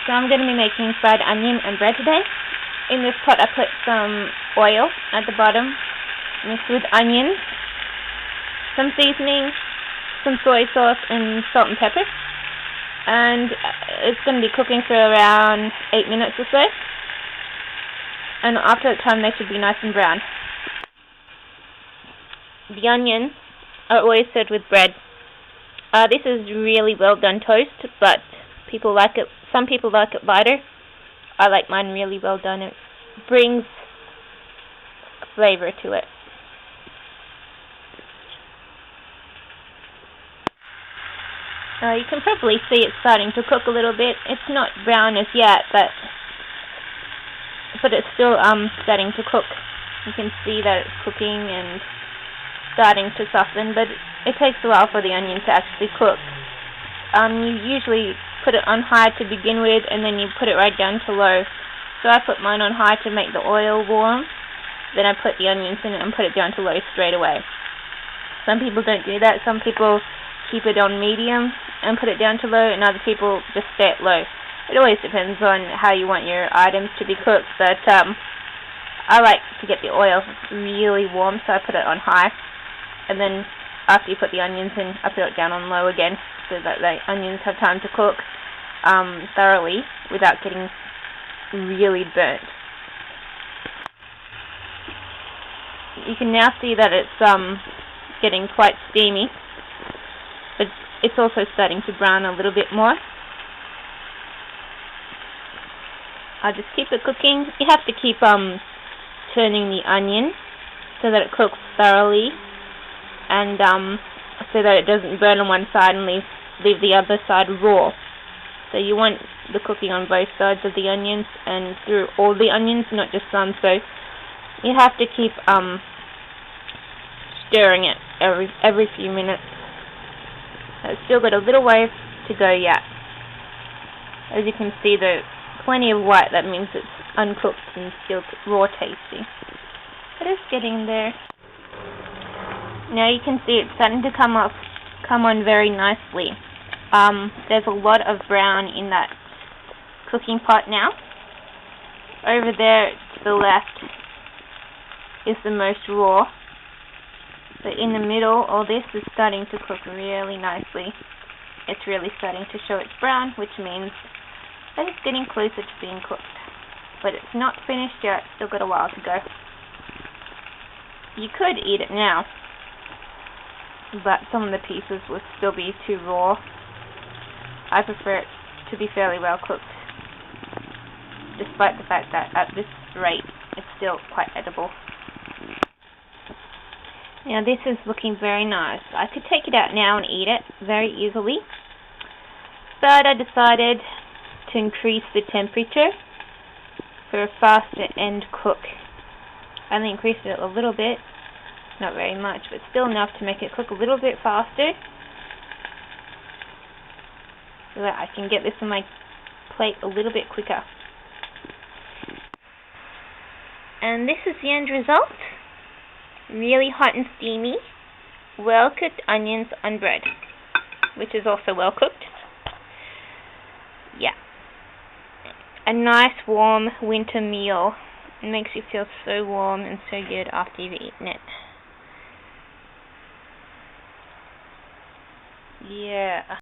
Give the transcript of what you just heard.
So I'm going to be making fried onion and bread today. In this pot I put some oil at the bottom, mixed with onions, some seasoning, some soy sauce and salt and pepper. And it's going to be cooking for around 8 minutes or so. And after that time they should be nice and brown. The onions are always served with bread. This is really well done toast, but people like it. Some people like it lighter. I like mine really well done. It brings flavor to it. You can probably see it starting to cook a little bit. It's not brown as yet, but it's still starting to cook. You can see that it's cooking and starting to soften, but it takes a while for the onion to actually cook. You usually put it on high to begin with, and then you put it right down to low. So I put mine on high to make the oil warm, then I put the onions in it and put it down to low straight away. Some people don't do that. Some people keep it on medium and put it down to low, and other people just stay at low. It always depends on how you want your items to be cooked, but I like to get the oil really warm, so I put it on high, and then after you put the onions in, I put it down on low again, so that the onions have time to cook thoroughly without getting really burnt. You can now see that it's getting quite steamy, but it's also starting to brown a little bit more. I'll just keep it cooking. You have to keep turning the onion so that it cooks thoroughly, and so that it doesn't burn on one side and leave the other side raw. So you want the cooking on both sides of the onions and through all the onions, not just some. So you have to keep stirring it every few minutes. It's still got a little way to go yet. As you can see, there's plenty of white. That means it's uncooked and still raw tasty. But it's getting there. Now you can see it's starting to come on very nicely. There's a lot of brown in that cooking pot now. Over there to the left is the most raw. But in the middle, all this is starting to cook really nicely. It's really starting to show its brown, which means that it's getting closer to being cooked. But it's not finished yet, still got a while to go. You could eat it now, but some of the pieces will still be too raw. I prefer it to be fairly well cooked, despite the fact that at this rate it's still quite edible. Now this is looking very nice. I could take it out now and eat it very easily, but I decided to increase the temperature for a faster end cook. I only increased it a little bit, not very much, but still enough to make it cook a little bit faster, so that I can get this on my plate a little bit quicker. And this is the end result. Really hot and steamy, well cooked onions on bread, which is also well cooked. Yeah. A nice warm winter meal. It makes you feel so warm and so good after you've eaten it. Yeah.